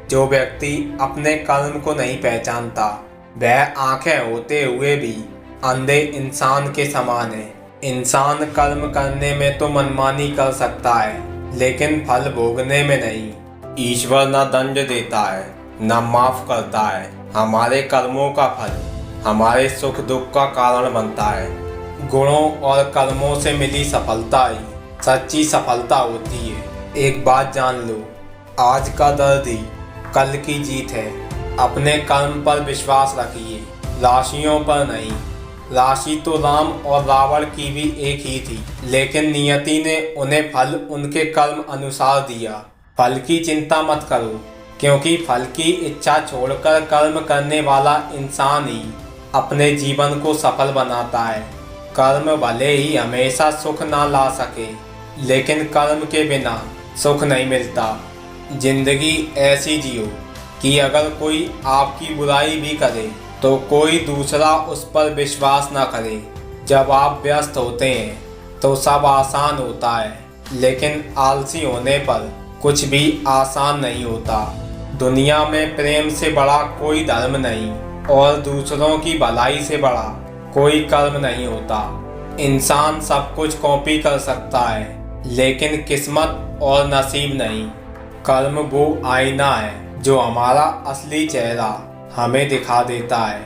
जो व्यक्ति अपने कर्म को नहीं पहचानता वह आंखें होते हुए भी अंधे इंसान के समान है। इंसान कर्म करने में तो मनमानी कर सकता है लेकिन फल भोगने में नहीं। ईश्वर न दंड देता है न माफ करता है। हमारे कर्मों का फल हमारे सुख दुख का कारण बनता है। गुणों और कर्मों से मिली सफलता ही सच्ची सफलता होती है। एक बात जान लो, आज का दर्द ही कल की जीत है। अपने कर्म पर विश्वास रखिए, राशियों पर नहीं। राशि तो राम और रावण की भी एक ही थी, लेकिन नियति ने उन्हें फल उनके कर्म अनुसार दिया। फल की चिंता मत करो, क्योंकि फल की इच्छा छोड़कर कर्म करने वाला इंसान ही अपने जीवन को सफल बनाता है। कर्म भले ही हमेशा सुख ना ला सके, लेकिन कर्म के बिना सुख नहीं मिलता। जिंदगी ऐसी जियो कि अगर कोई आपकी बुराई भी करे तो कोई दूसरा उस पर विश्वास ना करे। जब आप व्यस्त होते हैं तो सब आसान होता है, लेकिन आलसी होने पर कुछ भी आसान नहीं होता। दुनिया में प्रेम से बड़ा कोई धर्म नहीं और दूसरों की भलाई से बड़ा कोई कर्म नहीं होता। इंसान सब कुछ कॉपी कर सकता है, लेकिन किस्मत और नसीब नहीं। कर्म वो आईना है जो हमारा असली चेहरा हमें दिखा देता है।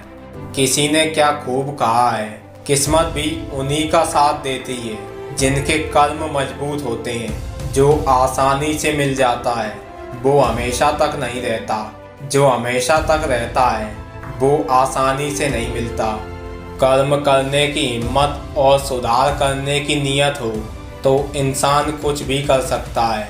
किसी ने क्या खूब कहा है, किस्मत भी उन्हीं का साथ देती है जिनके कर्म मजबूत होते हैं। जो आसानी से मिल जाता है वो हमेशा तक नहीं रहता, जो हमेशा तक रहता है वो आसानी से नहीं मिलता। कर्म करने की हिम्मत और सुधार करने की नीयत हो तो इंसान कुछ भी कर सकता है।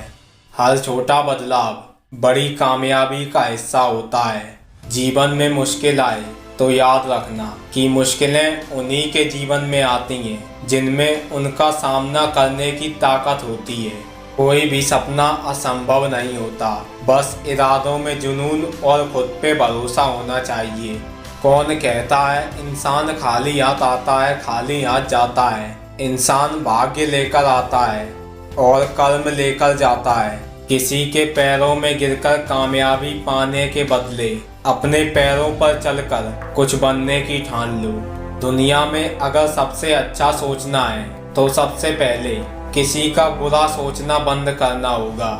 हर छोटा बदलाव बड़ी कामयाबी का हिस्सा होता है। जीवन में मुश्किल आए तो याद रखना कि मुश्किलें उन्हीं के जीवन में आती हैं जिनमें उनका सामना करने की ताकत होती है। कोई भी सपना असंभव नहीं होता, बस इरादों में जुनून और खुद पे भरोसा होना चाहिए। कौन कहता है इंसान खाली हाथ आता है खाली हाथ जाता है? इंसान भाग्य लेकर आता है और कर्म लेकर जाता है। किसी के पैरों में गिरकर कामयाबी पाने के बदले अपने पैरों पर चलकर कुछ बनने की ठान लो। दुनिया में अगर सबसे अच्छा सोचना है तो सबसे पहले किसी का बुरा सोचना बंद करना होगा।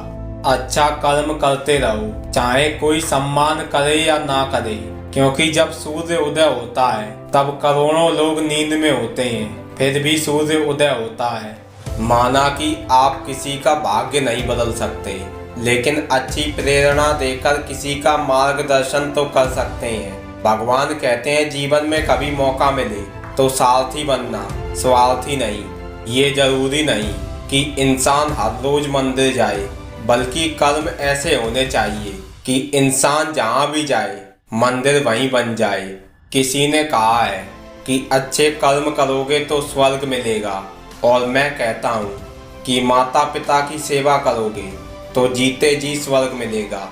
अच्छा कर्म करते रहो, चाहे कोई सम्मान करे या ना करे, क्योंकि जब सूर्य उदय होता है तब करोड़ों लोग नींद में होते हैं, फिर भी सूर्य उदय होता है। माना कि आप किसी का भाग्य नहीं बदल सकते, लेकिन अच्छी प्रेरणा देकर किसी का मार्गदर्शन तो कर सकते हैं। भगवान कहते हैं जीवन में कभी मौका मिले तो सारथी बनना, स्वार्थी नहीं। ये जरूरी नहीं कि इंसान हर रोज मंदिर जाए, बल्कि कर्म ऐसे होने चाहिए कि इंसान जहाँ भी जाए मंदिर वहीं बन जाए। किसी ने कहा है कि अच्छे कर्म करोगे तो स्वर्ग मिलेगा, और मैं कहता हूँ कि माता पिता की सेवा करोगे तो जीते जी स्वर्ग मिलेगा।